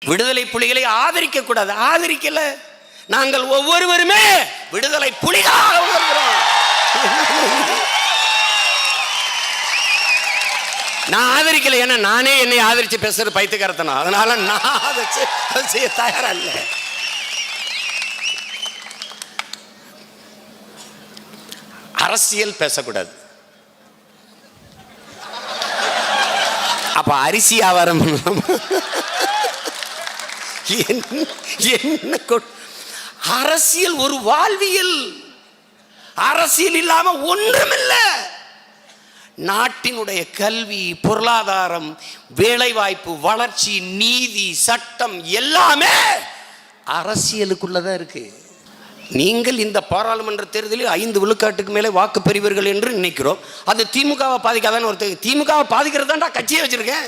விடுதலை புலிகளை ஆதரிக்க கூடாது. ஆதரிக்கல, நாங்கள் ஒவ்வொருவருமே விடுதலை புலிகளாக உணர்கிறோம். நான் ஆதரிக்கல, ஏன்னா நானே என்னை ஆதரிச்சு பேசுறது பைத்தியக்காரத்தனம். அதனால நான் அதை செய்ய தயாரா இல்லை. அரசியல் பேசக்கூடாது. அப்ப அரிசி வியாபாரம் என்ன? அரசியல் ஒரு வாழ்வியல். அரசியல் இல்லாம ஒன்றுமில்லை. நாட்டினுடைய கல்வி, பொருளாதாரம், வேலைவாய்ப்பு, வளர்ச்சி, நீதி, சட்டம் எல்லாமே அரசியலுக்குள்ளதான் இருக்கு. நீங்கள் இந்த பாராளுமன்ற தேர்தலில் 5 விழுக்காட்டுக்கு மேலே வாக்கு பெறுவீர்கள் என்று நினைக்கிறோம். அது திமுகவை பாதிக்காதான்னு ஒருத்தர். திமுகவை பாதிக்கிறது தான்டா கட்சியை வச்சிருக்கேன்.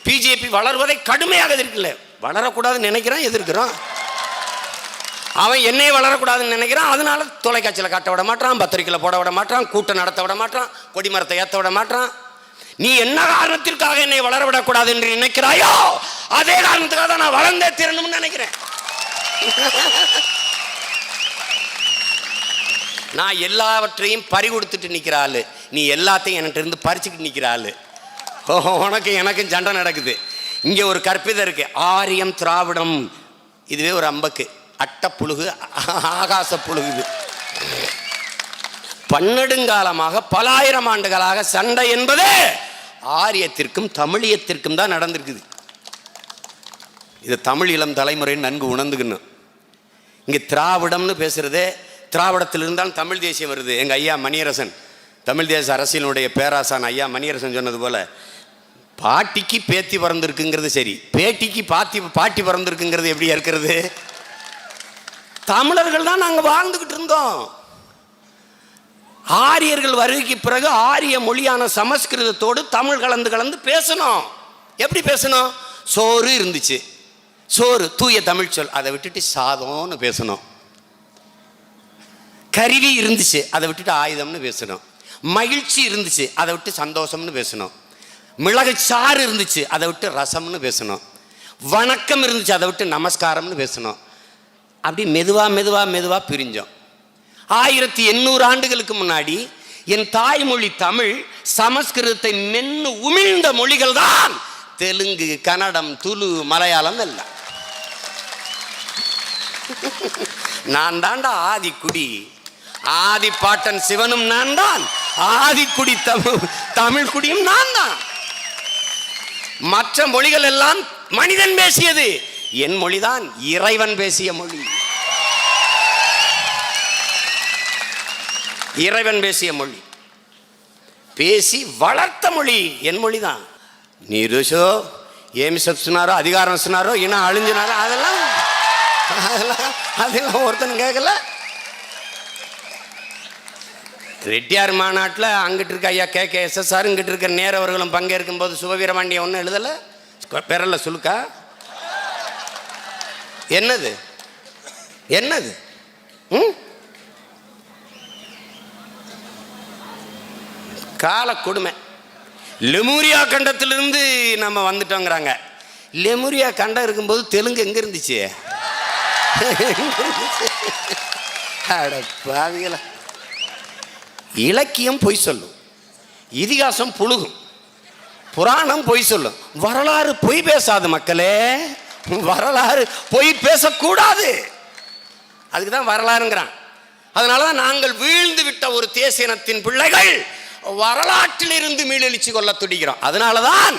பிஜேபி வளர்வதை கடுமையாக எதிர்க்கல. வளரக்கூடாதுன்னு நினைக்கிறான், எதிர்க்கிறோம். அவன் என்னையே வளரக்கூடாதுன்னு நினைக்கிறான். அதனால தொலைக்காட்சியில் காட்ட விட மாட்டான், பத்திரிக்கையில் போட விட மாட்டான், கூட்டம் நடத்த விட மாட்டான், கொடிமரத்தை ஏற்ற விட மாட்டான். நீ என்ன காரணத்திற்காக என்னை வளரவிடக்கூடாது என்று நினைக்கிறாயோ அதே காரணத்துக்காக தான் நான் வளர்ந்தே திறனும்னு நினைக்கிறேன். நான் எல்லாவற்றையும் பறி கொடுத்துட்டு நிற்கிற ஆளு, நீ எல்லாத்தையும் என்கிட்ட இருந்து பறிச்சுக்கிட்டு நிற்கிற ஆளு. உனக்கு எனக்கும் சண்டை நடக்குது. இங்கே ஒரு கற்பிதம் இருக்கு, ஆரியம் திராவிடம். இதுவே ஒரு அம்பக்கு, அட்ட புழுகு, ஆகாச புழுகுது. பன்னெடுங்காலமாக பல ஆயிரம் ஆண்டுகளாக சண்டை என்பது ஆரியத்திற்கும் தமிழியத்திற்கும் தான் நடந்திருக்குது. இது தமிழ் இளம் தலைமுறை நன்கு உணர்ந்துக்கணும். இங்கே திராவிடம்னு பேசுறதே, திராவிடத்தில் இருந்தாலும் தமிழ் தேசியம் வருது. எங்கள் ஐயா மணியரசன், தமிழ் தேச அரசியலுடைய பேராசான் ஐயா மணியரசன் சொன்னது போல, பாட்டிக்கு பேத்தி பிறந்திருக்குங்கிறது சரி, பேட்டிக்கு பாட்டி பிறந்திருக்குங்கிறது எப்படியா இருக்கிறது? தமிழர்கள் தான் நாங்கள் வாழ்ந்துக்கிட்டு இருந்தோம். ஆரியர்கள் வருகைக்கு பிறகு ஆரிய மொழியான சமஸ்கிருதத்தோடு தமிழ் கலந்து பேசணும். எப்படி பேசணும்? சோறு இருந்துச்சு, சோறு தூய தமிழ் சொல், அதை விட்டுட்டு சாதம்னு பேசணும். கருவி இருந்துச்சு, அதை விட்டுட்டு ஆயுதம்னு பேசணும். மகிழ்ச்சி இருந்துச்சு, அதை விட்டு சந்தோஷம்னு பேசணும். மிளகு சாறு இருந்துச்சு, அதை விட்டு ரசம்னு பேசணும். வணக்கம் இருந்துச்சு, அதை விட்டு நமஸ்காரம்னு பேசணும். அப்படி மெதுவா பிரிஞ்சோம். 1800 ஆண்டுகளுக்கு முன்னாடி என் தாய்மொழி தமிழ் சமஸ்கிருதத்தை மென்னு உமிழ்ந்த மொழிகள் தான் தெலுங்கு, கன்னடம், துளு, மலையாளம் எல்லாம். நான் தாண்டா ஆதிக்குடி, ஆதி பாட்டன் சிவனும் நான் தான், ஆதிக்குடி தமிழ் குடியும் நான் தான். மற்ற மொழிகள் எல்லாம் மனிதன் பேசியது, என் மொழிதான் இறைவன் பேசிய மொழி. இறைவன் பேசிய மொழி, பேசி வளர்த்த மொழி என் மொழி தான். நீருஷோ ஏமி சொன்னாரோ, அதிகாரம் சொன்னாரோ, இனம் அழிஞ்சினாரோ, அதெல்லாம் ஒருத்தன் கேட்கல. ரெட்டியார் மாநாட்டில் அங்கிட்டு இருக்க ஐயா KKSSR, இங்கிட்டு இருக்க நேரவர்களும் பங்கேற்கும் போது சுபவீரபாண்டியன் ஒன்றும் எழுதலை, பெறல சுலுக்கா. என்னது என்னது? கால கொடுமை. லெமூரியா கண்டத்திலிருந்து நம்ம வந்துட்டோங்கிறாங்க. லெமூரியா கண்டம் இருக்கும்போது தெலுங்கு எங்க இருந்துச்சு? இலக்கியம் பொய் சொல்லும், இதிகாசம் புழுகும், புராணம் பொய் சொல்லும், வரலாறு பொய் பேசாது மக்களே. வரலாறு பொய் பேசக்கூடாது, அதுக்குதான் வரலாறுங்கிறான். அதனாலதான் நாங்கள் வீழ்ந்து விட்ட ஒரு தேசியனத்தின் பிள்ளைகள் வரலாற்றில் இருந்து மீளெழுச்சி கொள்ள துடிக்கிறோம். அதனாலதான்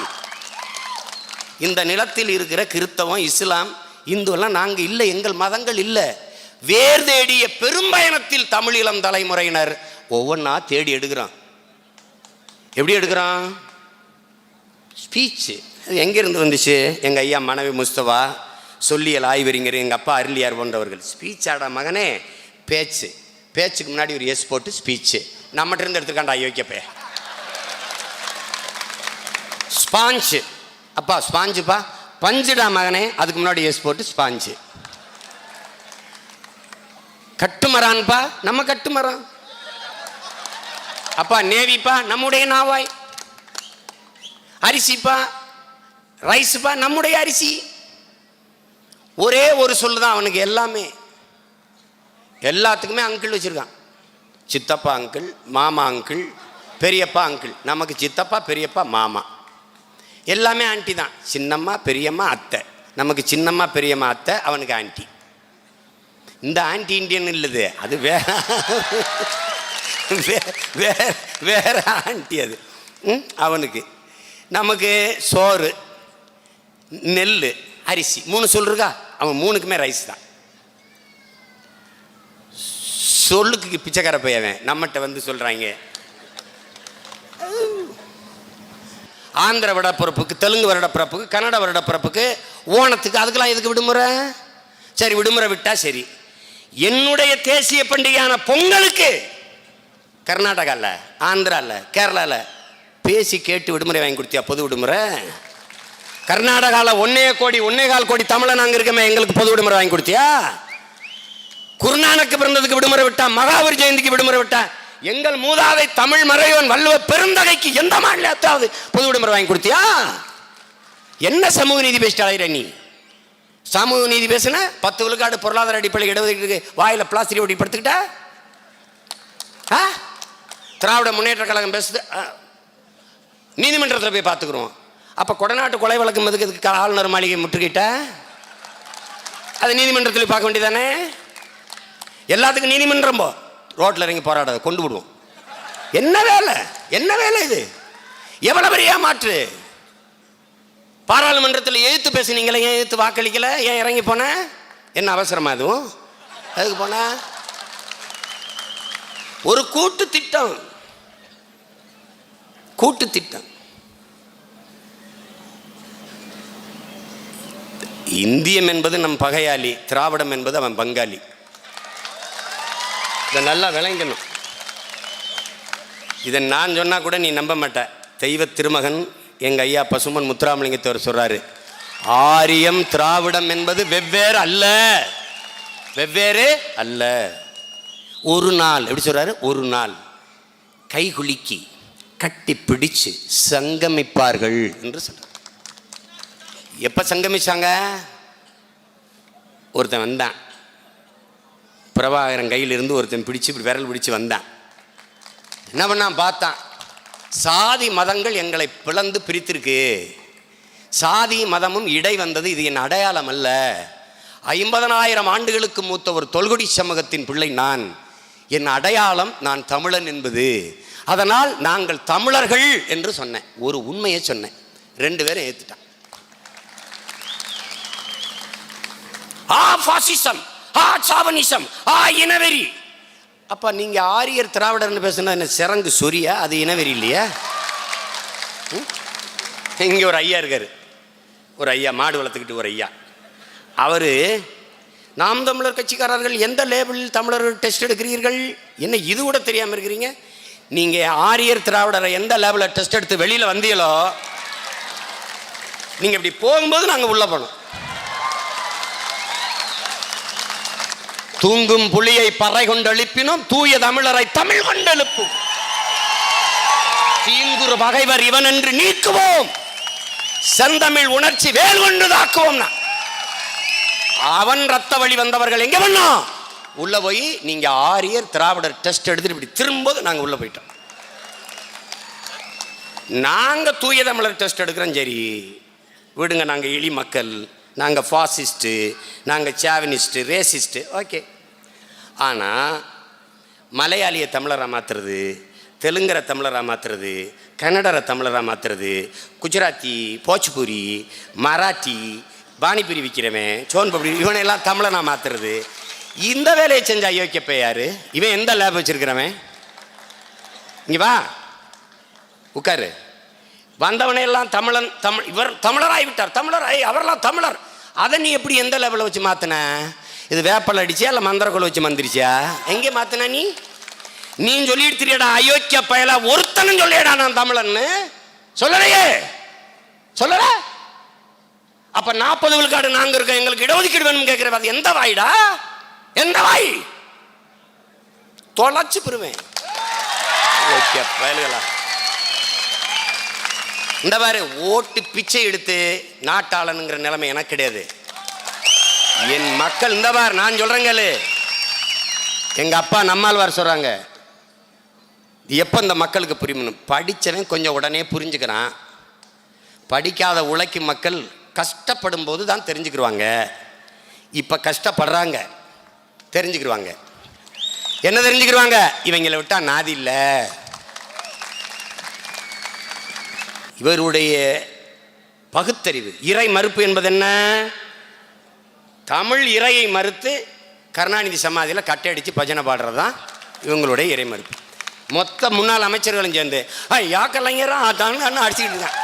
இந்த நிலத்தில் இருக்கிற கிறிஸ்தவம், இஸ்லாம், இந்து எல்லாம் நாங்க இல்லை, எங்கள் மதங்கள் இல்லை. வேர் தேடிய பெரும்பயணத்தில் தமிழ் இளம் தலைமுறையினர் ஒவ்வொன்றா தேடி எடுக்கிறோம். எப்படி எடுக்கிறோம்? ஸ்பீச். எங்கிருந்து வந்துச்சு? எங்கள் ஐயா மனைவி முஸ்தபா, சொல்லியல் ஆய்வறிஞர் எங்கள் அப்பா அருளியார் போன்றவர்கள். ஸ்பீச் ஆட மகனே, பேச்சு, பேச்சுக்கு முன்னாடி ஒரு எஸ் போட்டு ஸ்பீச்சு. நம்மகிட்ட இருந்து எடுத்துக்காண்டா யோக்கியப்பே. ஸ்பாஞ்சு, அப்பா ஸ்பாஞ்சுப்பா, பஞ்சுடா மகனே, அதுக்கு முன்னாடி எஸ் போட்டு ஸ்பாஞ்சு. கட்டுமரான்பா, நம்ம கட்டுமரம். அப்பா நேவிப்பா நம்முடைய நாவாய், அரிசிப்பா ரைஸ்ப்பா நம்முடைய அரிசி. ஒரே ஒரு சொல்லு தான் அவனுக்கு எல்லாமே. எல்லாத்துக்குமே அங்கிள் வச்சிருக்கான். சித்தப்பா அங்கிள், மாமா அங்கிள், பெரியப்பா அங்கிள். நமக்கு சித்தப்பா பெரியப்பா மாமா எல்லாமே ஆண்டி தான். சின்னம்மா பெரியம்மா அத்தை. நமக்கு சின்னம்மா பெரியம்மா அத்தை, அவனுக்கு ஆண்டி. இந்த ஆன்டி இண்டியன் இல்லது, அது வேற வேற ஆண்டி அது அவனுக்கு. நமக்கு சோறு, நெல், அரிசி, 3 சொல்லிருக்கா. அவன் 3க்குமே ரைஸ் தான். சொல்லுக்கு பிச்சைக்கார பையன் நம்மகிட்ட வந்து சொல்றாங்க. ஆந்திர வருடப்பிறப்புக்கு, தெலுங்கு வருடப்பிறப்புக்கு, கன்னட வருடப்பிறப்புக்கு, ஓணத்துக்கு, அதுக்கெல்லாம் எதுக்கு விடுமுறை? சரி விடுமுறை விட்டா சரி. என்னுடைய தேசிய பண்டிகையான பொங்கலுக்கு கர்நாடகாவில், ஆந்திராவில், கேரளாவில் பேசி கேட்டு விடுமுறை வாங்கி கொடுத்தியா? பொது விடுமுறை. கர்நாடகாவில் 1.25 கோடி தமிழன் அங்கே இருக்கமே, எங்களுக்கு பொது விடுமுறை வாங்கி கொடுத்தியா? குருநானக்கு பிறந்ததுக்கு விடுமுறை விட்டா, மகாவீர் ஜெயந்திக்கு விடுமுறை விட்டா, எங்கள் மூதாதை தமிழ் மறைவன் வள்ளுவ பெருந்தகைக்கு எந்த மாநிலத்தாவது பொது விடுமுறை வாங்கி கொடுத்தியா? என்ன சமூக நீதி பேசிட்டாளே நீ? சமூக நீதி பேசுன 10 விழுக்காடு பொருளாதார அடிப்படையில் இடஒதுக்கீடு வாயில பிளாஸ்டிக் ஒட்டி படுத்துக்கிட்டா? திராவிட முன்னேற்ற கழகம் பேசுது, நீதிமன்றத்தில் போய் பார்த்துக்கிறோம். அப்போ கொடநாட்டு கொலை வழக்கு எதுக்கு ஆளுநர் மாளிகை முற்றுகிட்ட? அது நீதிமன்றத்தில் பார்க்க வேண்டியதானே? எல்லாத்துக்கும் நீதிமன்றம் போ, ரோட்டில் இறங்கி போராடாத, கொண்டு விடுவோம். என்ன வேலை, என்ன வேலை இது? எவ்வளவு பெரிய மாற்று? பாராளுமன்றத்தில் எதிர்த்து பேசுனீங்களே, ஏன் எதிர்த்து வாக்களிக்கல? ஏன் இறங்கி போன? என்ன அவசரமா? அதுவும் அதுக்கு போன ஒரு கூட்டு திட்டம், கூட்டு திட்டம். இந்தியம் என்பது நம் பகையாளி, திராவிடம் என்பது அவன் பங்காளி. இதை நல்லா விளங்கணும். இதை நான் சொன்னா கூட நீ நம்ப மாட்ட. தெய்வ திருமகன் எங்க ஐயா பசுமன் முத்துராமலிங்கத்தவர் சொல்றாரு, ஆரியம் திராவிடம் என்பது வெவ்வேறு அல்ல, வெவ்வேறு அல்ல. ஒரு நாள் எப்படி சொல்றாரு? ஒரு நாள் கைகுலுக்கி கட்டி பிடிச்சு சங்கமிப்பார்கள் என்று சொல்றார். எப்ப சங்கமிச்சாங்க? ஒருத்தன் வந்தான், பிரபாகரன் கையில் இருந்து ஒருத்தன் பிடிச்சு விரல் பிடிச்சு வந்தான். என்ன பண்ணான்? பார்த்தான், சாதி மதங்கள் எங்களை பிளந்து பிரித்திருக்கு, சாதி மதமும் இடை வந்தது, இது என் அடையாளம் அல்ல. 50,000 ஆண்டுகளுக்கு மூத்த ஒரு தொல்குடி சமூகத்தின் பிள்ளை நான், என் அடையாளம் நான் தமிழன் என்பது. அதனால் நாங்கள் தமிழர்கள் என்று சொன்னேன். ஒரு உண்மையை சொன்னேன், 2 பேரும் ஏத்துட்டான். பாசிசம், சாவனிசம், இனவெறி. அப்ப நீங்க ஆரியர் திராவிடர்னு பேசுனா என்ன சிறங்கு சொரியா? அது இனவெறி இல்லையா? இங்க ஒரு ஐயா இருக்காரு, ஒரு ஐயா மாடு வளர்த்துக்கிட்டு ஒரு ஐயா. அவரு நாம் தமிழர் கட்சிக்காரர்கள் எந்த லேபிளில் தமிழர்கள் டெஸ்ட் எடுக்கிறீர்கள்? என்ன இது கூட தெரியாம இருக்கிறீங்க? நீங்க ஆரியர் திராவிடரை எந்த லேபிளில் டெஸ்ட் எடுத்து வெளியில வந்தீங்களோ, நீங்க இப்படி போகும்போது நாங்க உள்ள போனோம். தூங்கும் புலியை பறை கொண்டு எழுப்பினோம், தூய தமிழரை தமிழ் கொண்டு எழுப்பும். தீங்குறு பகைவர் இவன் என்று நீக்குவோம், செந்தமிழ் உணர்ச்சி வேல் கொண்டு தாக்குவோம். அவன் ரத்த வழி வந்தவர்கள் எங்க பண்ணோம்? உள்ள போய் நீங்க ஆரியர் திராவிடர் டெஸ்ட் எடுத்துட்டு இப்படி திரும்பும்போது நாங்க உள்ள போயிட்டோம். நாங்க தூய தமிழர் டெஸ்ட் எடுக்கிறோம், சரி விடுங்க, நாங்க இழி மக்கள், நாங்க ஃபாசிஸ்ட், நாங்க சாவனிஸ்ட், ரேசிஸ்ட், ஓகே. ஆனா மலையாளியை தமிழராக மாத்துறது, தெலுங்கரை தமிழராக மாத்துறது, கன்னடரை தமிழராக மாத்துறது, குஜராத்தி, போஜ்பூரி, மராட்டி, பானிபூரி விற்கிறவன், சோன்பப்படி, இவனையெல்லாம் தமிழனா மாத்துறது, இந்த வேலையை செஞ்ச அயோக்கியப்ப யாரு? இவன் எந்த லேப் வச்சிருக்கிறவன்? இங்க வா உட்காரு. வந்தவனையெல்லாம் தமிழன், இவர் தமிழராகி விட்டார், தமிழராய், அவரெல்லாம் தமிழர். அதை நீ எப்படி எந்த லெவலில் வச்சு மாத்தின? இது வேப்பல் அடிச்சியா இல்லை மந்திரக்குள்ள வச்சு மந்திரிச்சியா? எங்கே மாத்தின நீ? நீ சொல்லிட்டு தெரியடா அயோக்கிய பயல, ஒருத்தனும் சொல்லியடா நான் தமிழன்னு சொல்லலையே, சொல்லல. அப்ப 40 விழுக்காடு நாங்க இருக்கோம், எங்களுக்கு இடஒதுக்கீடு வேணும் கேட்கிற, அது எந்த வாய்டா? எந்த வாய்? தொலைச்சு பெறுவேன். இந்த பாரு, ஓட்டு பிச்சை எடுத்து நாட்டாளனுங்கிற நிலைமை எனக்கு கிடையாது. என் மக்கள் இந்த பாரு, நான் சொல்றேங்க, எங்க அப்பா நம்மாழ்வார் சொல்றாங்க, எப்போ இந்த மக்களுக்கு புரியணும், படித்தவன் கொஞ்சம் உடனே புரிஞ்சுக்கிறான், படிக்காத உழைக்கும் மக்கள் கஷ்டப்படும் போது தான் தெரிஞ்சுக்கிடுவாங்க. இப்போ கஷ்டப்படுறாங்க, தெரிஞ்சுக்கிடுவாங்க. என்ன தெரிஞ்சுக்கிடுவாங்க? இவங்களை விட்டா நாதி இல்லை. இவருடைய பகுத்தறிவு, இறை மறுப்பு என்பது என்ன? தமிழ் இறையை மறுத்து கருணாநிதி சமாதியில் கட்டை அடித்து பஜனை பாடுறது தான் இவங்களுடைய இறை மறுப்பு. மொத்த முன்னாள் அமைச்சர்களும் சேர்ந்து ஐயா கலைஞரா தான்னு அடிச்சுக்கிட்டு இருக்கான்.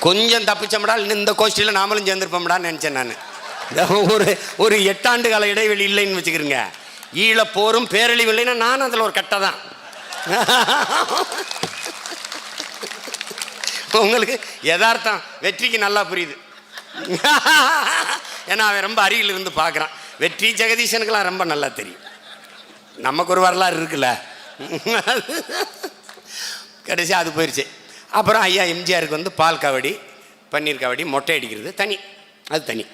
கொஞ்சம் தப்பிச்சோம்டா, இந்த கோஷ்டியில் நாமளும் சேர்ந்துருப்போம்டான்னு நினச்சேன் நான். ஒரு 8 ஆண்டு கால இடைவெளி இல்லைன்னு வச்சுக்கிறேங்க. ஈழப்போரும் பேரழிவு இல்லைன்னா நானும் அதில் ஒரு கட்டை தான். உங்களுக்கு யதார்த்தம் வெற்றிக்கு நல்லா புரியுது. ஏன்னா அவன் ரொம்ப அருகில் இருந்து பார்க்குறான். வெற்றி ஜெகதீசனுக்கெல்லாம் ரொம்ப நல்லா தெரியும். நமக்கு ஒரு வரலாறு இருக்குல்ல. கடைசி அது போயிடுச்சு. அப்புறம் ஐயா எம்ஜிஆருக்கு வந்து பால் காவடி, பன்னீர் காவடி, மொட்டை அடிக்கிறது தனி, அது தனி.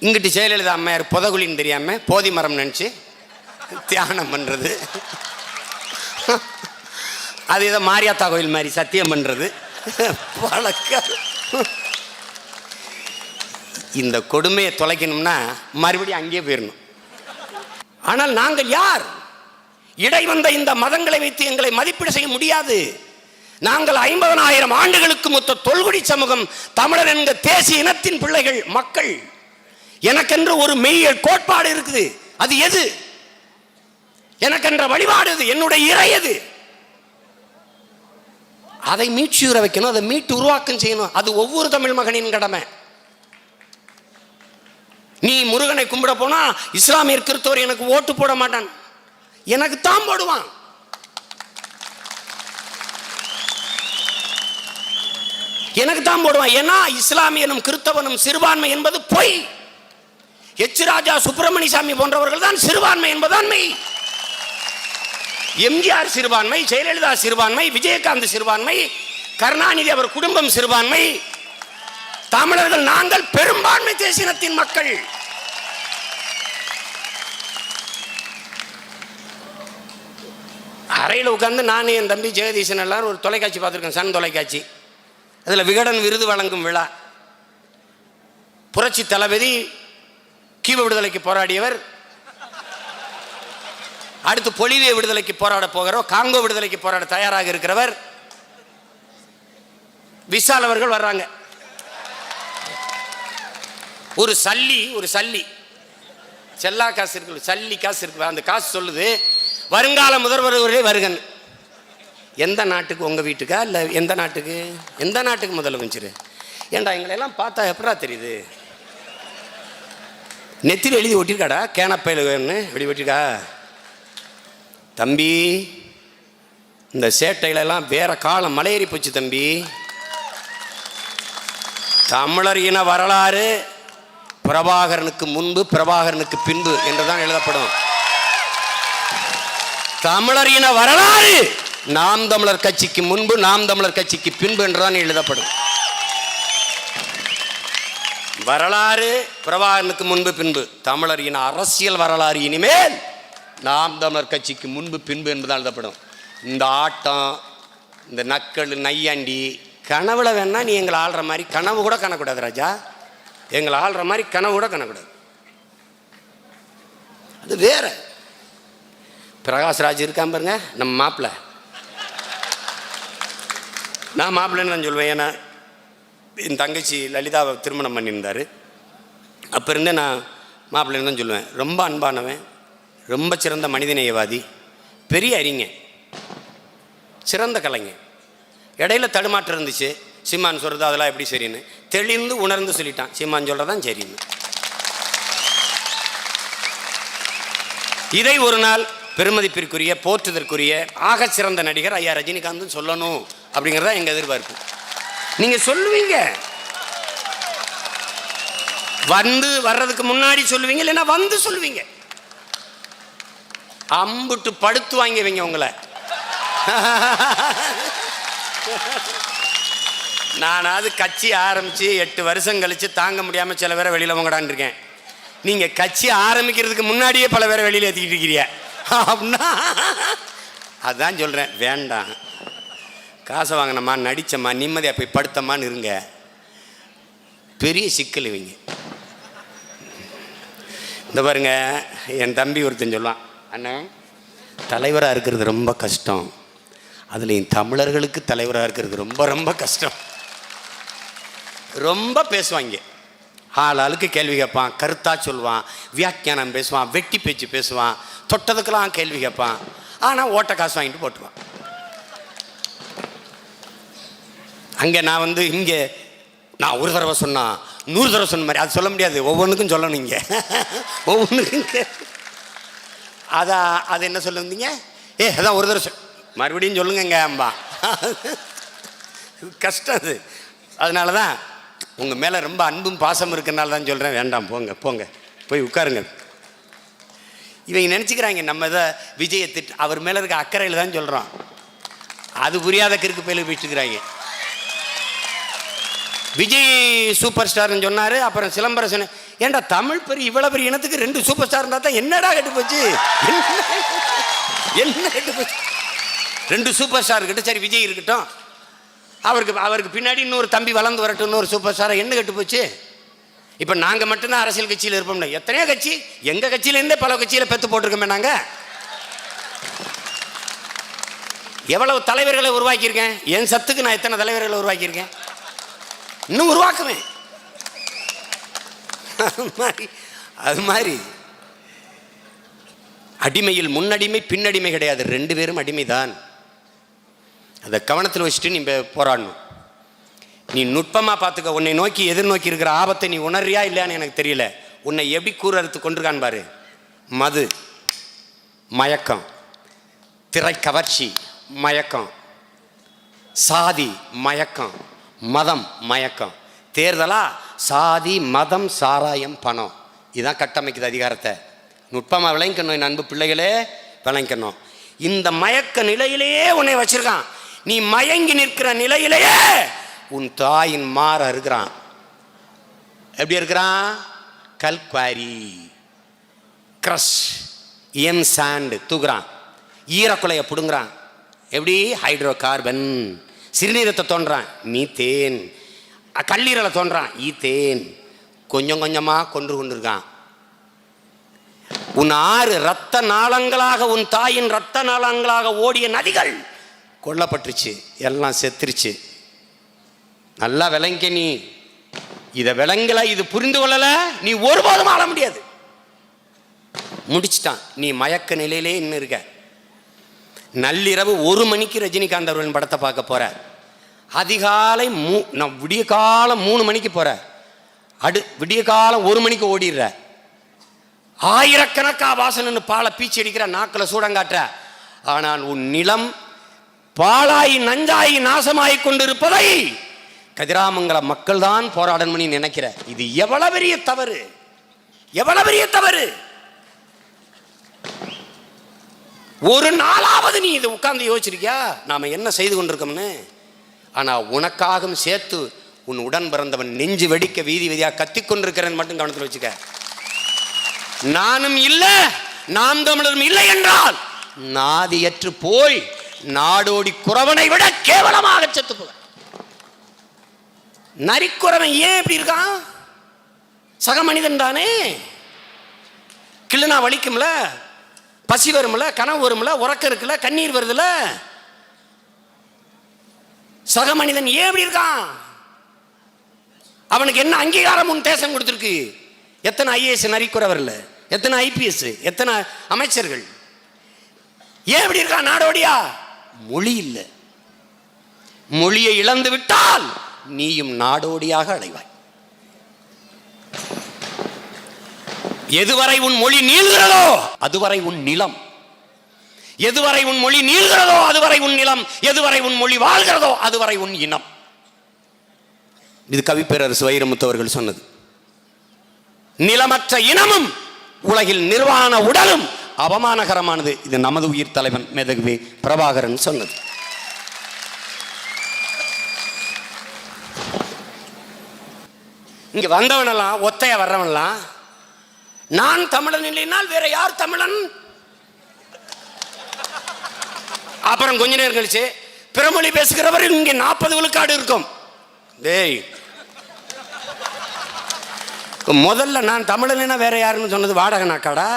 இங்கிட்டு ஜெயலலிதா அம்மையார் புதகுலின்னு தெரியாமல் போதி மரம் நினச்சி தியானம் பண்ணுறது, அது ஏதோ மாரியாத்தா கோயில் மாதிரி சத்தியம் பண்ணுறது பழக்கம். இந்த கொடுமையை தொலைக்கணும்னா மறுபடியும் அங்கேயே போயிடணும். ஆனால் நாங்கள் யார்? இடை வந்த இந்த மதங்களை வைத்து எங்களை மதிப்பீடு செய்ய முடியாது. நாங்கள் 50,000 ஆண்டுகளுக்கு மொத்த தொல்குடி சமூகம், தமிழர் என்கிற தேசிய இனத்தின் பிள்ளைகள், மக்கள். எனக்கென்று ஒரு மெய்யியல் கோட்பாடு இருக்குது. அது எது? எனக்கென்ற வழிபாடு எது? என்னுடைய இறை எது? அதை மீட்சியுற வைக்கணும், அதை மீட்டு உருவாக்கம் செய்யணும். அது ஒவ்வொரு தமிழ் மகனின் கடமை. நீ முருகனை கும்பிட போனா இஸ்லாமியர் கிறிஸ்தவர் எனக்கு ஓட்டு போட மாட்டான், எனக்கு தான் போடுவான். எனக்கு தான் போடுவான். ஏன்னா இஸ்லாமியனும் கிறிஸ்தவனும் சிறுபான்மை என்பது பொய். எச் ராஜா, சுப்பிரமணிய சாமி போன்றவர்கள் தான் சிறுபான்மை என்பதான் மெய். எம்ஜிஆர் சிறுபான்மை, ஜெயலலிதா சிறுபான்மை, விஜயகாந்த் சிறுபான்மை, கருணாநிதி அவர் குடும்பம் சிறுபான்மை. தமிழர்கள் நாங்கள் பெரும்பான்மை தேசியத்தின் மக்கள். அறையில் உட்கார்ந்து நான் என் தம்பி ஜெகதீசன் எல்லாரும் ஒரு தொலைக்காட்சி பார்த்துருக்கேன், சன் தொலைக்காட்சி. அதில் விகடன் விருது வழங்கும் விழா. புரட்சி தளபதி கீவ விடுதலைக்கு போராடியவர், அடுத்து பொலிவிய விடுதலைக்கு போராட போகிறவர், காங்கோ விடுதலைக்கு போராட தயாராக இருக்கிறவர் விஷால் அவர்கள் வர்றாங்க. ஒரு சல்லி செல்லா காசு இருக்கு, சல்லி காசு இருக்கு. அந்த காசு சொல்லுது, வருங்கால முதல்வரே வருகன். எந்த நாட்டுக்கு? உங்க வீட்டுக்கா இல்லை எந்த நாட்டுக்கு? எந்த நாட்டுக்கு முதலமைச்சர்? ஏண்டா எங்களெல்லாம் பார்த்தா எப்படா தெரியுது? நெத்தியில் எழுதி ஒட்டிருக்காடா, கேனப்பையில் இப்படி ஒட்டிருக்கா? தம்பி, இந்த சேட்டைகளெல்லாம் வேற காலம் மலையேறி போச்சு தம்பி. தமிழர் இன வரலாறு பிரபாகரனுக்கு முன்பு, பிரபாகரனுக்கு பின்பு என்றுதான் எழுதப்படும். தமிழர் இன வரலாறு நாம் தமிழர் கட்சிக்கு முன்பு, நாம் தமிழர் கட்சிக்கு பின்பு என்றுதான் எழுதப்படும். வரலாறு பிரபாகரனுக்கு முன்பு பின்பு. தமிழர் இன அரசியல் வரலாறு இனிமேல் நாம் தமிழர் கட்சிக்கு முன்பு பின்பு என்பதால் எழுதப்படும். இந்த ஆட்டம், இந்த நக்கல், நையாண்டி, கனவுல வேணா நீ எங்களை ஆள்ற மாதிரி கனவு கூட காணக்கூடாது ராஜா. எங்களை ஆள்ற மாதிரி கனவு கூட காணக்கூடாது. அது வேற. பிரகாஷ்ராஜ் இருக்கான் பாருங்க, நம்ம மாப்பிள்ளை. நான் மாப்பிள்ளைன்னு தான் சொல்லுவேன். ஏன்னா என் தங்கச்சி லலிதாவை திருமணம் பண்ணியிருந்தார். அப்போ இருந்தே நான் மாப்பிள்ளைன்னு தான் சொல்லுவேன். ரொம்ப அன்பானவன், ரொம்ப சிறந்த மனிதநேயவாதி, பெரிய அறிஞர், சிறந்த கலைஞர். இடையில தடுமாற்றம் இருந்துச்சு. சீமான் சொல்கிறது அதெல்லாம் எப்படி சரின்னு தெளிந்து உணர்ந்து சொல்லிட்டான். சீமான் சொல்கிறதான் சரின்னு. இதை ஒரு நாள் பெருமதிப்பிற்குரிய, போற்றுதற்குரிய, ஆக சிறந்த நடிகர் ஐயா ரஜினிகாந்த் சொல்லணும் அப்படிங்கிறதா எங்கள் எதிர்பார்ப்பு. நீங்கள் சொல்லுவீங்க, வர்றதுக்கு முன்னாடி சொல்லுவீங்க, இல்லைன்னா வந்து சொல்லுவீங்க. அம்புட்டு படுத்து வாங்கிவங்க உங்களை. நானாவது கட்சி ஆரம்பிச்சு 8 வருஷம் கழிச்சு தாங்க முடியாம சில பேரை வெளியில போங்கடான்னு இருக்கேன். நீங்க கட்சி ஆரம்பிக்கிறதுக்கு முன்னாடியே பல பேரை வெளியில ஏற்றிக்கிட்டு இருக்கிறீங்க அப்படின்னா அதான் சொல்றேன், வேண்டாம். காசை வாங்கினம்மா, நடிச்சம்மா, நிம்மதியா போய் படுத்தம்மான்னு இருங்க. பெரிய சிக்கல் இவங்க. இந்த பாருங்க, என் தம்பி ஒருத்தன் சொல்லுவான், அண்ணன் தலைவராக இருக்கிறது ரொம்ப கஷ்டம், அதுலேயும் தமிழர்களுக்கு தலைவராக இருக்கிறது ரொம்ப ரொம்ப கஷ்டம். ரொம்ப பேசுவாங்க, ஆளுக்கு கேள்வி கேட்பான், கருத்தா சொல்லுவான், வியாக்கியானம் பேசுவான், வெட்டி பேச்சு பேசுவான், தொட்டதுக்கெல்லாம் கேள்வி கேட்பான். ஆனால் ஓட்ட காசு வாங்கிட்டு போட்டுவான். அங்கே நான் இங்கே நான் ஒரு தடவை சொன்னா 100 தடவை சொன்ன மாதிரி அது சொல்ல முடியாது, ஒவ்வொன்றுக்கும் சொல்லணும். இங்கே ஒவ்வொன்றுக்கும் அது என்ன சொல்ல வந்தீங்க? அதான் ஒரு தடவை மறுபடியும் சொல்லுங்க அம்பா. கஷ்டம் அது. அதனால தான் உங்கள் மேலே ரொம்ப அன்பும் பாசம் இருக்கிறனால தான் சொல்கிறேன், வேண்டாம் போங்க போங்க போய் உட்காருங்க. இவங்க நினச்சிக்கிறாங்க நம்ம இதை விஜயை திட்டு அவர் மேலே இருக்க அக்கறையில் தான் சொல்கிறோம். அது புரியாத கிறுக்கு பயில போயிட்டுருக்கிறாங்க. விஜய் சூப்பர் ஸ்டார்னு சொன்னார், அப்புறம் சிலம்பரசன். ஏன்டா தமிழ் பெரிய இவ்வளோ பெரிய இனத்துக்கு 2 சூப்பர் ஸ்டார் இருந்தால் தான் என்னடா கெட்டு போச்சு, என்ன கெட்டு போச்சு? 2 சூப்பர் ஸ்டார் இருக்கட்டும், சரி விஜய் இருக்கட்டும், அவருக்கு பின்னாடி இன்னொரு தம்பி வளர்ந்து வரட்டும், இன்னொரு சூப்பர் ஸ்டாரை, என்ன கெட்டு போச்சு? இப்போ நாங்கள் மட்டும்தான் அரசியல் கட்சியில் இருப்போம்னா எத்தனையோ கட்சி, எங்கள் கட்சியிலேருந்தே பல கட்சியில் பெற்று போட்டிருக்கோமே. நாங்கள் எவ்வளவு தலைவர்களை உருவாக்கியிருக்கேன், என் சத்துக்கு நான் எத்தனை தலைவர்களை உருவாக்கியிருக்கேன், இன்னும் உருவாக்குவேன். அது மாதிரி அடிமையில் முன்னடிமை பின்னடிமை கிடையாது, 2 பேரும் அடிமைதான். அதை கவனத்தில் வச்சுட்டு நீ போராடணும். நீ நுட்பமாக பார்த்துக்க. உன்னை நோக்கி எதிர்நோக்கி இருக்கிற ஆபத்தை நீ உணர்றியா இல்லையான்னு எனக்கு தெரியல. உன்னை எப்படி கூறறுத்து கொண்டிருக்கான் பாரு. மது மயக்கம், திரை கவர்ச்சி மயக்கம், சாதி மயக்கம், மதம் மயக்கம். தேர்தலா சாதி மதம் சாராயம் பணம், இதுதான் கட்டமைக்குது அதிகாரத்தை. நுட்பமாக விளங்கிக்கணும் என் அன்பு பிள்ளைகளே, விளங்கிக்கணும். இந்த மயக்க நிலையிலேயே உன்னை வச்சிருக்கான். நீ மயங்கி நிற்கிற நிலையிலேயே உன் தாயின் மாற இருக்கிறான். எப்படி இருக்கிறான்? கல்குவாரி, கிரஷ், எம் சாண்ட் தூக்குறான், ஈரக்குலையை பிடுங்குறான். எப்படி? Hydrocarbon. சிறுநீரத்தை தோன்றான், மீத்தேன். கல்லீரலை தோன்றான், ஈத்தேன். கொஞ்சம் கொஞ்சமாக கொண்டு கொண்டிருக்கான். உன் 6 இரத்த நாளங்களாக, உன் தாயின் இரத்த நாளங்களாக ஓடிய நதிகள் கொல்லப்பட்டுருச்சு, எல்லாம் செத்துருச்சு. நல்லா விளங்க. நீ இதை விளங்கல, இது புரிந்து கொள்ளல, நீ ஒருபோதும் ஆள முடியாது. முடிச்சுட்டான். நீ மயக்க நிலையிலே இன்னும் இருக்க. நள்ளிரவு 1 மணிக்கு ரஜினிகாந்த் அவர்களின் படத்தை பார்க்க போற. அதிகாலை விடிய காலம் 3 மணிக்கு போற. விடிய காலம் 1 மணிக்கு ஓடிடுற. ஆயிரக்கணக்கா வாசனன்னு பாலை பீச்சி அடிக்கிற, நாக்கில் சூடங்காட்டுற. ஆனால் உன் நிலம் பாலாயி நஞ்சாயி நாசமாயி கொண்டிருப்பதை கதிராமங்கல மக்கள் தான் போராடணும்னு நினைக்கிற. இது எவ்வளவு பெரிய தவறு, எவ்வளவு பெரிய தவறு. ஒரு நாளாவது நீ இதை உட்கார்ந்து யோசிச்சிருக்கியா நாம என்ன செய்து கொண்டிருக்கோம்னு? ஆனா உனக்காகவும் சேர்த்து உன் உடன் பிறந்தவன் நெஞ்சு வெடிக்க வீதி வீதியா கத்திக் கொண்டிருக்கிறேன் மட்டும் கவனத்தில் வச்சுக்க. நானும் இல்லை, நாம் தமிழரும் இல்லை என்றால் நாதியற்று போய் நாடோடி குறவனை விட கேவலமாக செத்து போக. நரிக்குறவன் ஏன் இப்படி இருக்கான்? சக மனிதன் தானே. கிள்ளுனா வலிக்கும்ல, பசி வரும்ல, கனவு வரும்ல, உறக்கம் இருக்குல்ல, கண்ணீர் வருதுல. சக மனிதன் ஏன் இப்படி இருக்கான்? அவனுக்கு என்ன அங்கீகாரம் உன் தேசம் கொடுத்திருக்கு? எத்தனை ஐஏஎஸ் நரிக்குறவர்ல, எத்தனை ஐபிஎஸ், எத்தனை அமைச்சர்கள். ஏன் இப்படி இருக்கா நாடோடியா? மொழி இல்லை. மொழியை இழந்து விட்டால் நீயும் நாடோடியாக அடைவாய். எதுவரை உன் மொழி நீள்கிறதோ அதுவரை உன் நிலம், எதுவரை உன் மொழி நீள்கிறதோ அதுவரை உன் நிலம், எதுவரை உன் மொழி வாழ்கிறதோ அதுவரை உன் இனம். இது கவிப்பேரரசு வைரமுத்து அவர்கள் சொன்னது. நிலமற்ற இனமும் உலகில் நிர்வாண உடலும் அவமானகரமானது. இது நமது உயிர் தலைவன் மேதகுவே பிரபாகரன் சொன்னது. இங்க வந்தவனெல்லாம் ஒத்தைய வர்றவன்லாம் நான் தமிழன் இல்லைனால் வேற யார் தமிழன்? அப்புறம் கொஞ்ச நேரம் கழிச்சு பிறமொழி பேசுகிறவர் இங்கே 40 விழுக்காடு இருக்கும். டேய், முதல்ல நான் தமிழனா வேற யாருன்னு சொன்னது வாடகை நாக்காடா?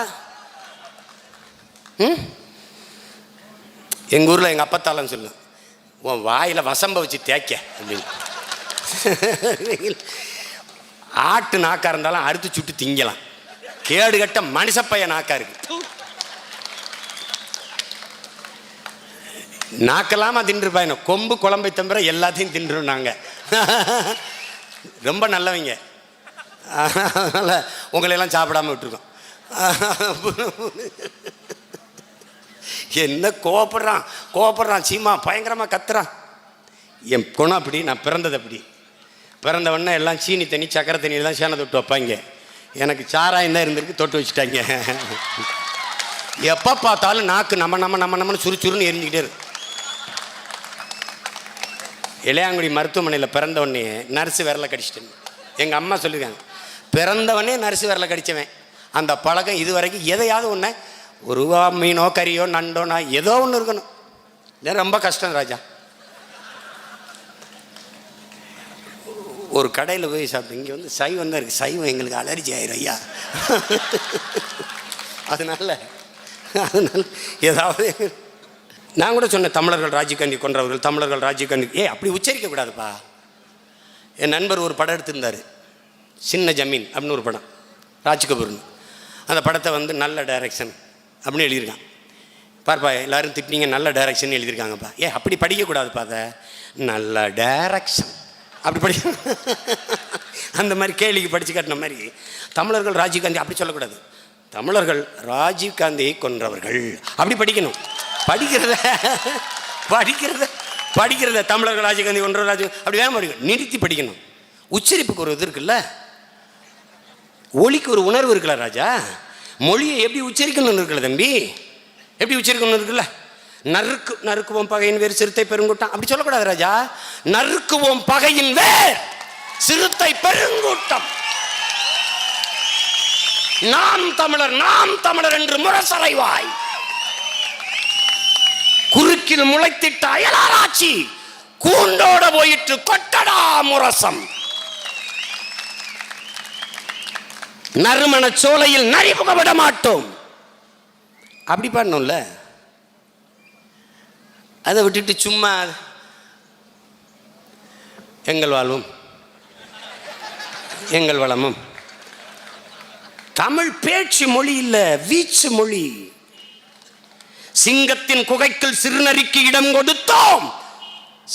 எங்க ஊர்ல எங்க அப்பத்தாலன்னு சொல்லு, உன் வாயில வசம்ப வச்சு தேய்க்க அப்படின்னு. ஆட்டு நாக்கா இருந்தாலும் அறுத்து சுட்டு திங்கலாம். கேடு கட்ட மனுஷப்பைய நாக்கா இருக்கு. நாக்கெல்லாமா தின்றுப்பாங்க. கொம்பு குழம்பை தவிர எல்லாத்தையும் தின்றும் நாங்க. ரொம்ப நல்லவங்க. அதனால உங்களையெல்லாம் சாப்பிடாம விட்டுருக்கோம். என்ன கோவப்படுறான் சீமா, பயங்கரமா கத்துறான். என் குணம் அப்படி, நான் பிறந்தது அப்படி. பிறந்தவொடனே எல்லாம் சீனி தண்ணி சக்கரை தண்ணியில் தான் சேனை தொட்டு வைப்பாங்க. எனக்கு சாராயம் தான் இருந்திருக்கு, தொட்டு வச்சுட்டாங்க. எப்போ பார்த்தாலும் நாக்கு நம்மன்னு சுறுசுறுன்னு எரிஞ்சுக்கிட்டே இருக்கு. இளையாங்குடி மருத்துவமனையில் பிறந்தவொடனே நர்ஸு விரலை கடிச்சிட்டேன். எங்கள் அம்மா சொல்லியிருக்காங்க, பிறந்தவனே நர்ஸு விரலை கடித்தவன். அந்த பழக்கம் இது வரைக்கும் எதையாவது ஒன்று, ஒரு மீனோ கறியோ நண்டோனா ஏதோ ஒன்று இருக்கணும். இல்லை ரொம்ப கஷ்டம் ராஜா. ஒரு கடையில் போய் சாப்பிட்டு, இங்கே வந்து சைவம் தான் இருக்குது, சைவம் எங்களுக்கு அலர்ஜி ஆயிரும் ஐயா. அதனால ஏதாவது நான் கூட சொன்னேன், தமிழர்கள் ராஜீவ்காந்தி கொன்றவர்கள், தமிழர்கள் ராஜீவ்காந்தி. அப்படி உச்சரிக்க கூடாதுப்பா. என் நண்பர் ஒரு படம் எடுத்திருந்தார், சின்ன ஜமீன் அப்படின்னு ஒரு படம், ராஜ் கபூர்னு. அந்த படத்தை வந்து நல்ல டைரக்ஷன் அப்படின்னு எழுதியிருக்கான். பார்ப்பா, எல்லோரும் திட்டினீங்க, நல்ல டைரக்ஷன் எழுதியிருக்காங்கப்பா. அப்படி படிக்கக்கூடாதுப்பா, அதை நல்ல டைரக்ஷன் அப்படி படி. அந்த மாதிரி கேள்விக்கு படித்து காட்டின மாதிரி தமிழர்கள் ராஜீவ்காந்தி அப்படி சொல்லக்கூடாது. தமிழர்கள் ராஜீவ்காந்தியை கொன்றவர்கள் அப்படி படிக்கணும். படிக்கிறத தமிழர்கள் ராஜீவ்காந்தி கொன்ற ராஜீவ் அப்படி வேணும் படிக்கணும். நிறுத்தி படிக்கணும். உச்சரிப்புக்கு ஒரு இது இருக்குல்ல, ஒலிக்கு ஒரு உணர்வு இருக்குல்ல ராஜா. மொழியை எப்படி உச்சரிக்கணும்னு இருக்குல்ல தம்பி, எப்படி உச்சரிக்கணும்னு இருக்குல்ல. நறுக்குவோம் பகையின் வேறு சிறுத்தை பெருங்கூட்டம் அப்படி சொல்லக்கூடாது ராஜா. நறுக்குவோம் பகையின் வேர் சிறுத்தை பெருங்கூட்டம். நாம் தமிழர் என்று முரசறைவாய். குறுக்கில் முளைத்திட்ட அயலாராட்சி கூண்டோட போயிட்டு கொட்டடா முரசம். நறுமண சோலையில் நரிபுக விட மாட்டோம் அப்படி பாடணும்ல. அதை விட்டுட்டு சும்மா எங்கள் வாழ்வும் எங்கள் வளமும். தமிழ் பேச்சு மொழி இல்ல, வீச்சு மொழி. சிங்கத்தின் குகைக்குள் சிறுநரிக்கு இடம் கொடுத்தோம்,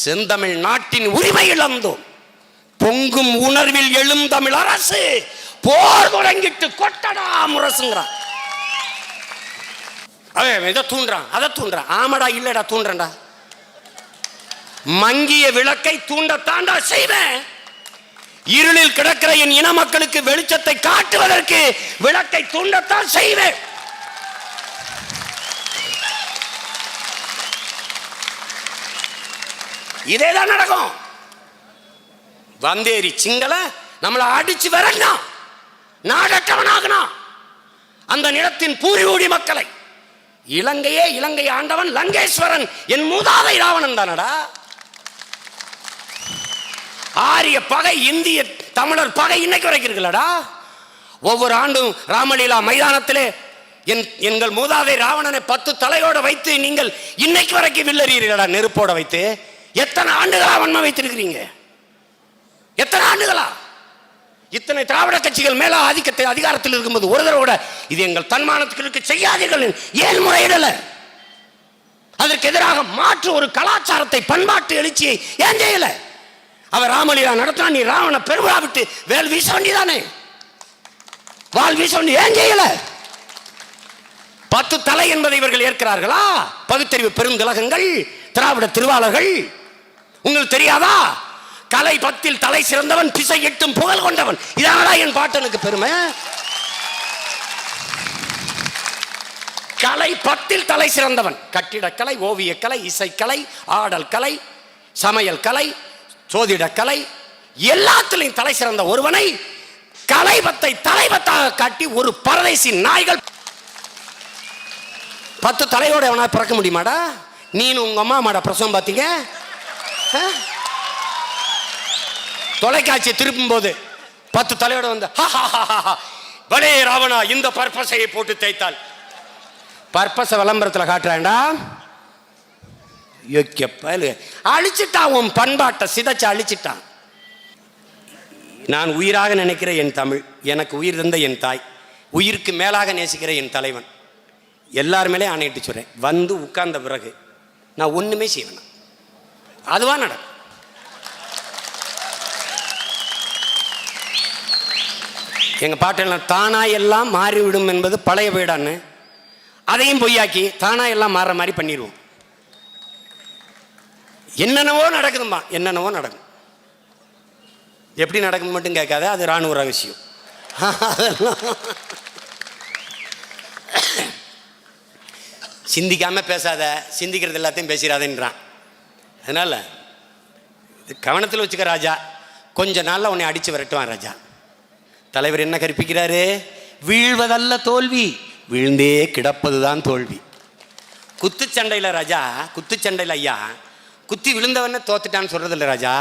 செந்தமிழ் நாட்டின் உரிமை இழந்தோம். பொங்கும் உணர்வில் எழும் தமிழ் அரசு போர் தொடங்கிட்டு கொட்டடா முரசுங்கிறான். இதை தூண்டுறான், அதை தூண்டுறான். ஆமாடா, இல்லடா, தூண்டுறா. மங்கிய விளக்கை தூண்டத்தாண்டா செய்வேன். இருளில் கிடக்கிற என் இன மக்களுக்கு வெளிச்சத்தை காட்டுவதற்கு விளக்கை தூண்டத்தான் செய்வேன். இதேதான் நடக்கும். வந்தேரி சிங்கள நம்மளை அடிச்சு வரனா, நாடற்றவனாகனா அந்த நிலத்தின் பூர்வீக மக்களை. இலங்கை ஆண்டவன் லங்கேஸ்வரன், என் மூதாதை ராவணன் தானடா. ஆரிய பகை, இந்திய தமிழர் பகை இன்னைக்கு வரைக்கும் இருக்குல்லடா. ஒவ்வொரு ஆண்டும் ராமலீலா மைதானத்திலே எங்கள் மூதாதை ராவணனை 10 தலையோட வைத்து நீங்கள் இன்னைக்கு வரைக்கும் வில்லறியீர்களா, நெருப்போட வைத்து. எத்தனை ஆண்டுகளா வன்மை வைத்திருக்கிறீங்க? எத்தனை ஆண்டுகளா? இத்தனை திராவிட கட்சிகள் மேல அதிகாரத்தில் இருக்கும்போது ஒரு தடவை இது எங்கள் தன்மானத்துக்கு செய்யாதீர்கள் ஏன் முறையிடல? அதற்கு எதிராக மாற்று ஒரு கலாச்சாரத்தை, பண்பாட்டு எழுச்சியை ஏன் செய்யல? அவர் ராமலீலா நடத்தினா நீ ராவண பெருவிழா விட்டு வேல் வீச வேண்டியதானே, வால் வீச வேண்டிய ஏன் செய்யல? 10 தலை என்பதை இவர்கள் ஏற்கிறார்களா? பகுத்தறிவு பெருங்கழகங்கள், திராவிட திருவாளர்கள். உங்களுக்கு தெரியாதா? கலை 10 தலை சிறந்தவன், பிசை 8 புகழ் கொண்டவன். இதானடா என் பாட்டனுக்கு பெருமை. கலை 10ல் தலை சிறந்தவன். கட்டிடக்கலை, ஓவியக்கலை, இசைக்கலை, ஆடல் கலை, சமையல் கலை, சோதிடக்கலை, எல்லாத்திலையும் தலை சிறந்த ஒருவனை கலைபத்தை தலைபத்தாக காட்டி ஒரு பரதேசி நாய்கள் 10 தலையோட எவனா பிறக்க முடியுமாடா? நீனு உங்க அம்மா மாடா பிரசவம் பார்த்தீங்க? தொலைக்காட்சியை திருப்பும் போது 10 தலையோட வந்து வடே ராவணா இந்த பர்பஸையை போட்டு தேய்த்தால், பர்பஸ விளம்பரத்தில் காட்டுறாண்டா. அழிச்சிட்டான், உன் பண்பாட்டை சிதைச்சு அழிச்சிட்டான். நான் உயிராக நினைக்கிற என் தமிழ், எனக்கு உயிர் தந்த என் தாய், உயிருக்கு மேலாக நேசிக்கிற என் தலைவன், எல்லார் மேலே ஆணையிட்டு சொல்றேன். வந்து உட்கார்ந்த பிறகு நான் ஒண்ணுமே செய்வேன், அதுவா நடக்கும். எங்க பாட்டெல்லாம் தானா எல்லாம் மாறிவிடும் என்பது பழைய வீடான்னு, அதையும் பொய்யாக்கி தானா எல்லாம் மாறுற மாதிரி பண்ணிடுவோம். என்னென்னவோ நடக்குதும்பா, என்னென்னவோ நடக்கும். எப்படி நடக்கும் மட்டும் கேட்காத, அது இராணுவ ரகசியம். சிந்திக்காம பேசாத, சிந்திக்கிறது எல்லாத்தையும் பேசிடாதேன்றான். அதனால கவனத்தில் வச்சுக்க ராஜா. கொஞ்ச நாள்ல உன்னை அடிச்சு விரட்டுவான் ராஜா. தலைவர் என்ன கற்பிக்கிறாரு? வீழ்வதல்ல தோல்வி, வீழ்ந்தே கிடப்பதுதான் தோல்வி. குத்துச்சண்டையில் ராஜா, குத்துச்சண்டையில் ஐயா, குத்தி விழுந்தவன தோத்துட்டான்னு சொல்றது இல்லை ராஜா.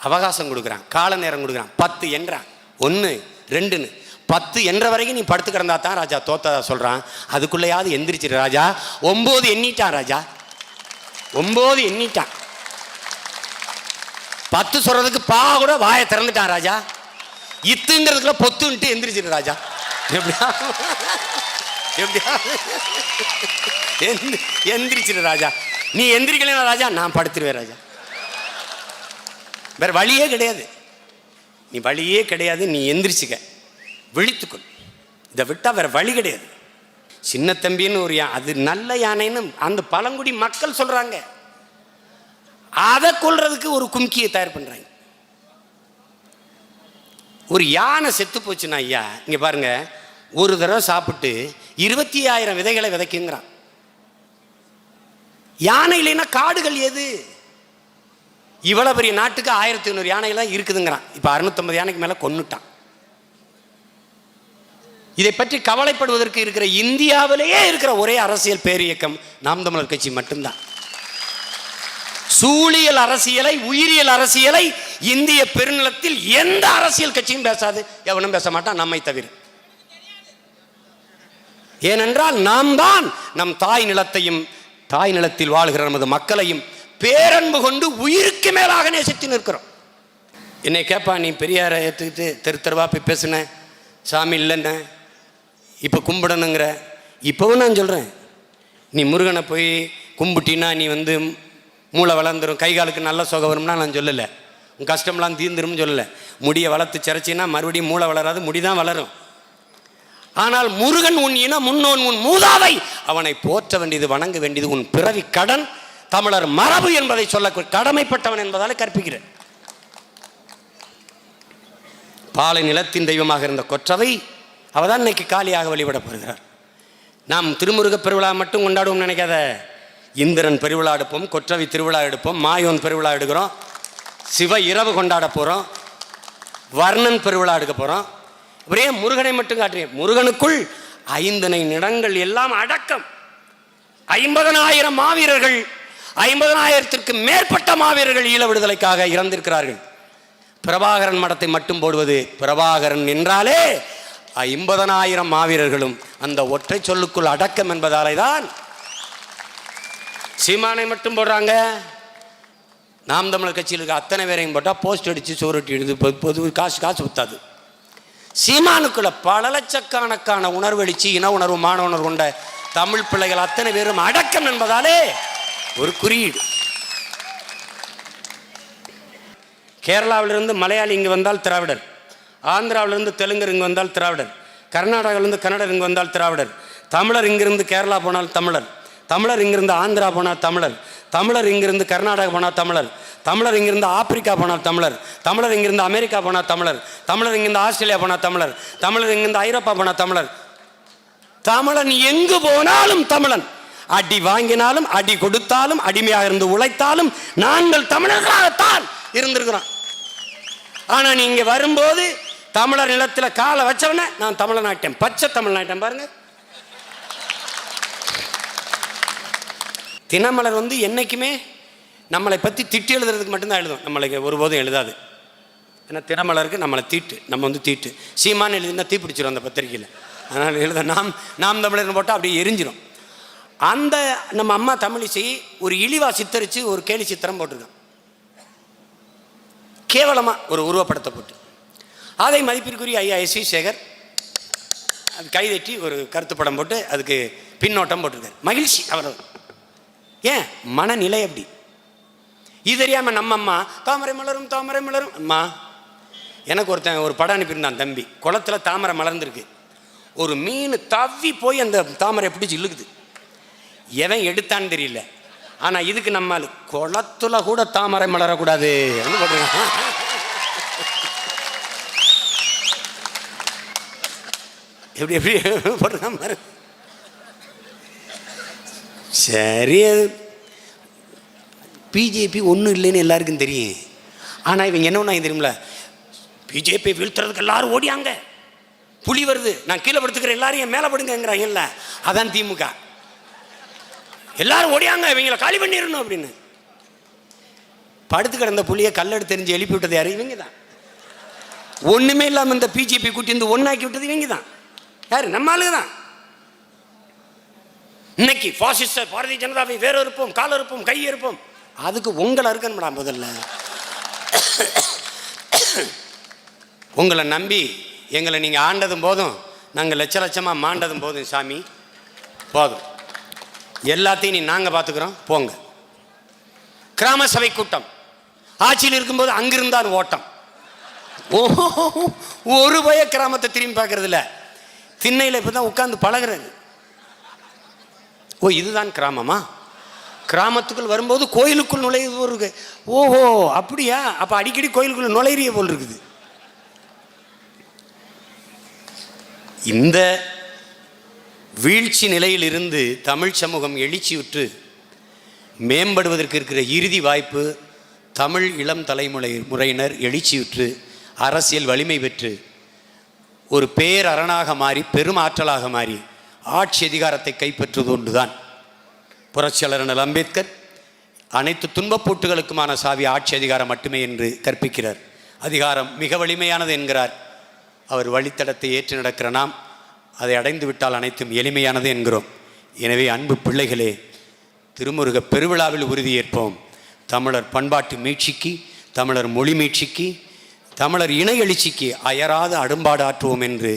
அவகாசம் கொடுக்குறான், கால நேரம் கொடுக்குறான். 10 என்றான், 1 2ன்னு 10 என்ற வரைக்கும் நீ படுத்து கிடந்தா தான் ராஜா தோத்ததா சொல்றான். அதுக்குள்ளையாவது எந்திரிச்சிரு ராஜா. 9 எண்ணிட்டான் ராஜா, 9 எண்ணிட்டான். 10 சொல்றதுக்கு பா கூட வாயை திறந்துட்டான் ராஜா. இத்துங்கிறதுக்குள்ள பொத்துன்ட்டு எந்திரிச்சிரு ராஜா. எப்படியா எப்படியா எந்திரிச்சிரு ராஜா. நீ எந்திரிக்கல ராஜா, நான் படுத்துருவேன் ராஜா. வேற வழியே கிடையாது, நீ வழியே கிடையாது. நீ எந்திரிச்சுக்க, விழித்துக்கொள். இதை விட்டா வேற வழி கிடையாது. சின்ன தம்பின்னு ஒரு அது நல்ல யானைன்னு அந்த பழங்குடி மக்கள் சொல்றாங்க. அதை கொல்றதுக்கு ஒரு கும்கியை தயார் பண்றாங்க. ஒரு யானை செத்து போச்சுன்னா ஐயா, இங்க பாருங்க, ஒரு தடவை சாப்பிட்டு 25,000 விதைகளை விதைக்குங்கிறான். யானை இல்லைன்னா காடுகள் எது? இவ்வளவு பெரிய நாட்டுக்கு 1500 யானைகள் இருக்குதுங்கிறான். இப்ப 650 யானைக்கு மேல கொன்னுட்டான். இதை பற்றி கவலைப்படுவதற்கு இருக்கிற இந்தியாவிலேயே இருக்கிற ஒரே அரசியல் பேரியக்கம் நாம் தமிழர் கட்சி மட்டும்தான். சூழியல் அரசியலை, உயிரியல் அரசியலை இந்திய பெருநிலத்தில் எந்த அரசியல் கட்சியும் பேசாது, எவனும் பேச மாட்டான், நம்மை தவிர. ஏனென்றால் நாம் தான் நம் தாய் நிலத்தையும், தாய் நிலத்தில் வாழ்கிற நமது மக்களையும் பேரன்பு கொண்டு உயிருக்கு மேலாக நேசித்து நிற்கிறோம். என்னை கேட்பா, நீ பெரியாரை ஏற்றுக்கிட்டு தெரு தெருவா போய் பேசுன, சாமி இல்லைன்ன, இப்போ கும்பிடணுங்கிற. இப்போவும் நான் சொல்கிறேன், நீ முருகனை போய் கும்பிட்டினா நீ மூளை வளர்ந்துடும், கை காலுக்கு நல்ல சுகம் வரும்னா நான் சொல்லலை. உன் கஷ்டம்லாம் தீர்ந்துரும்னு சொல்லலை. முடியை வளர்த்து சிறச்சின்னா மறுபடியும் மூளை வளராது, முடிதான் வளரும். ஆனால் முருகன் உன் இன முன்னோன், உன் மூதாதை, அவனை போற்ற வேண்டியது, வணங்க வேண்டியது உன் பிறவி கடன், தமிழர் மரபு என்பதை சொல்ல கடமைப்பட்டவன் என்பதால் கற்பிக்கிறேன். பாலை நிலத்தின் தெய்வமாக இருந்த கொற்றவை அவதான் இன்னைக்கு காளியாக வழிபடப்படுகிறார். நாம் திருமுருக பெருவிழா மட்டும் கொண்டாடுவோம் நினைக்காத. இந்திரன் பெருவிழா எடுப்போம், கொற்றவை திருவிழா எடுப்போம், மாயோன் பெருவிழா எடுக்கிறோம், சிவ இரவு கொண்டாட போறோம், வர்ணன் பெருவிழா எடுக்க போறோம். இப்படியே முருகனை மட்டும் காட்டுறேன். முருகனுக்குள் 5 நிறங்கள் எல்லாம் அடக்கம். 50,000 மாவீரர்கள், 50,000ற்கு மேற்பட்ட மாவீரர்கள் ஈழ விடுதலைக்காக இறந்திருக்கிறார்கள். பிரபாகரன் மடத்தை மட்டும் போடுவது, பிரபாகரன் என்றாலே 50,000 மாவீரர்களும் அந்த ஒற்றை சொல்லுக்குள் அடக்கம் என்பதாலே தான் சீமானை மட்டும் போடுறாங்க. நாம் தமிழர் கட்சியில் இருக்க அத்தனை பேரையும் போட்டால் போஸ்ட் அடித்து சோறுட்டி எடுத்து பொது காசு ஊத்தாது. சீமானுக்குள்ள பல லட்சக்கணக்கான உணர்வெளிச்சு, இன உணர்வு, மான உணர்வு கொண்ட தமிழ் பிள்ளைகள் அத்தனை பேரும் அடக்கம் என்பதாலே ஒரு குறியீடு. கேரளாவிலிருந்து மலையாளி இங்கு வந்தால் திராவிடர், ஆந்திராவிலிருந்து தெலுங்கர் இங்கு வந்தால் திராவிடர், கர்நாடகாவிலிருந்து கன்னடர் இங்கு வந்தால் திராவிடர், தமிழர் இங்கிருந்து கேரளா போனால் தமிழர், தமிழர் இங்கிருந்து ஆந்திரா போனால் தமிழர், தமிழர் இங்கிருந்து கர்நாடகா போனால் தமிழர், தமிழர் இங்கிருந்து ஆப்பிரிக்கா போனால் தமிழர், தமிழர் இங்கிருந்து அமெரிக்கா போனால் தமிழர், தமிழர் இங்கிருந்து ஆஸ்திரேலியா போனால் தமிழர், தமிழர் இங்கிருந்து ஐரோப்பா போனால் தமிழர். தமிழன் எங்கு போனாலும் தமிழன். அடி வாங்கினாலும் அடி கொடுத்தாலும் அடிமையாக இருந்து உழைத்தாலும் நாங்கள் தமிழர்களாகத்தான் இருந்திருக்கிறோம். ஆனா நீங்க வரும்போது தமிழர் நிலத்துல காலை வச்சவன நான் தமிழனாட்டேன், பச்சை தமிழ்நாட்டம். பாருங்க, தினமலர் என்னைக்குமே நம்மளை பற்றி திட்டி எழுதுறதுக்கு மட்டும்தான் எழுதும், நம்மளுக்கு ஒருபோதும் எழுதாது. ஏன்னா தினமலருக்கு நம்மளை தீட்டு, நம்ம தீட்டு. சீமான் எழுதினா தீ பிடிச்சிடும் அந்த பத்திரிகையில். அதனால் எழுத நாம் தமிழர்னு போட்டால் அப்படியே எரிஞ்சிடும். அந்த நம்ம அம்மா தமிழிசை ஒரு இழிவா சித்தரித்து ஒரு கேலி சித்திரம் போட்டிருக்கான், கேவலமாக ஒரு உருவப்படத்தை போட்டு. அதை மதிப்பிற்குரிய ஐயா எஸ்.வி. சேகர் அது கைதட்டி ஒரு கருத்து படம் போட்டு அதுக்கு பின்னோட்டம் போட்டிருக்காரு. மகிழ்ச்சி அவர். ஏன் மனநிலை அப்படி. இது தெரியாமல் நம்ம அம்மா தாமரை மலரும் தாமரை மலரும். அம்மா, எனக்கு ஒருத்தன் ஒரு படம் அனுப்பியிருந்தான் தம்பி, குளத்துல தாமரை மலர்ந்துருக்கு. ஒரு மீன் தவ்வி போய் அந்த தாமரை பிடிச்சி இழுக்குது. எவன் எடுத்தான்னு தெரியல. ஆனால் இதுக்கு நம்ம குளத்துல கூட தாமரை மலரக்கூடாது எப்படி எப்படி போட்டிருக்காம. சரி, அது பிஜேபி ஒன்றும் இல்லைன்னு எல்லாருக்கும் தெரியும். ஆனால் இவங்க என்ன ஒன்றா தெரியுமில்ல, பிஜேபி வீழ்த்துறதுக்கு எல்லாரும் ஓடியாங்க, புலி வருது நான் கீழே படுத்துக்கிறேன் எல்லாரும் என் மேலே படுங்கிறாங்கல்ல, அதான் திமுக. எல்லாரும் ஓடியாங்க இவங்களை காலி பண்ணிடணும் அப்படின்னு. படுத்து கிடந்த புலியை கல்லெடுத்து தெரிஞ்சு எழுப்பி விட்டது யாரு? இவங்க தான். ஒன்றுமே இல்லாமல் இந்த பிஜேபி கூட்டி வந்து ஒன்னாக்கி விட்டது இவங்க தான். யாரு? நம்ம ஆளுங்க தான். இன்னைக்கு பாசிஸ்ட பாரதிய ஜனதாவை வேற இருப்போம், கால இருப்போம், கை இருப்போம். அதுக்கு உங்களை இருக்கணும்டா முதல்ல. உங்களை நம்பி எங்களை நீங்கள் ஆண்டதும் போதும், நாங்கள் லட்ச லட்சமாக மாண்டதும் போதும் சாமி, போதும். எல்லாத்தையும் நீ நாங்கள் பார்த்துக்கிறோம், போங்க. கிராம சபை கூட்டம் ஆட்சியில் இருக்கும்போது அங்கிருந்தால் ஓட்டம். ஒரு பய கிராமத்தை திரும்பி பார்க்கறது இல்லை. திண்ணையில் இப்போ தான் உட்காந்து பழகிறது. ஓ, இதுதான் கிராமமா? கிராமத்துக்குள் வரும்போது கோயிலுக்குள் நுழைவு போல் இருக்கு. ஓஹோ அப்படியா? அப்போ அடிக்கடி கோயிலுக்குள் நுழையிறிய போல் இருக்குது. இந்த வீழ்ச்சி நிலையில் இருந்து தமிழ் சமூகம் எழுச்சியுற்று மேம்படுவதற்கு இருக்கிற இறுதி வாய்ப்பு, தமிழ் இளம் தலைமுறையினர் எழுச்சியுற்று அரசியல் வலிமை பெற்று ஒரு பேரரணாக மாறி பெருமாற்றலாக மாறி ஆட்சி அதிகாரத்தை கைப்பற்றுவது ஒன்றுதான். புரட்சியாளர் அண்ணல் அம்பேத்கர் அனைத்து துன்பப்பூட்டுகளுக்குமான சாவி ஆட்சி அதிகாரம் மட்டுமே என்று கற்பிக்கிறார். அதிகாரம் மிக வலிமையானது என்கிறார். அவர் வழித்தடத்தை ஏற்று நடக்கிற நாம் அதை அடைந்து விட்டால் அனைத்தும் எளிமையானது என்கிறோம். எனவே அன்பு பிள்ளைகளே, திருமுருக பெருவிழாவில் உறுதியேற்போம். தமிழர் பண்பாட்டு மீட்சிக்கு, தமிழர் மொழி மீட்சிக்கு, தமிழர் இணை எழுச்சிக்கு அயராத அடும்பாடு ஆற்றுவோம் என்று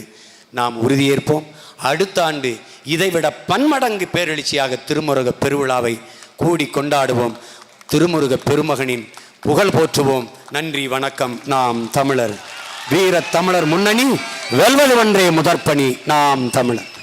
நாம் உறுதியேற்போம். அடுத்த ஆண்டு இதைவிட பன்மடங்கு பேரெழுச்சியாக திருமுருக பெருவிழாவை கூடி கொண்டாடுவோம். திருமுருக பெருமகனின் புகழ் போற்றுவோம். நன்றி, வணக்கம். நாம் தமிழர். வீர தமிழர் முன்னணி வெல்வது ஒன்றே முதற்பணி. நாம் தமிழர்.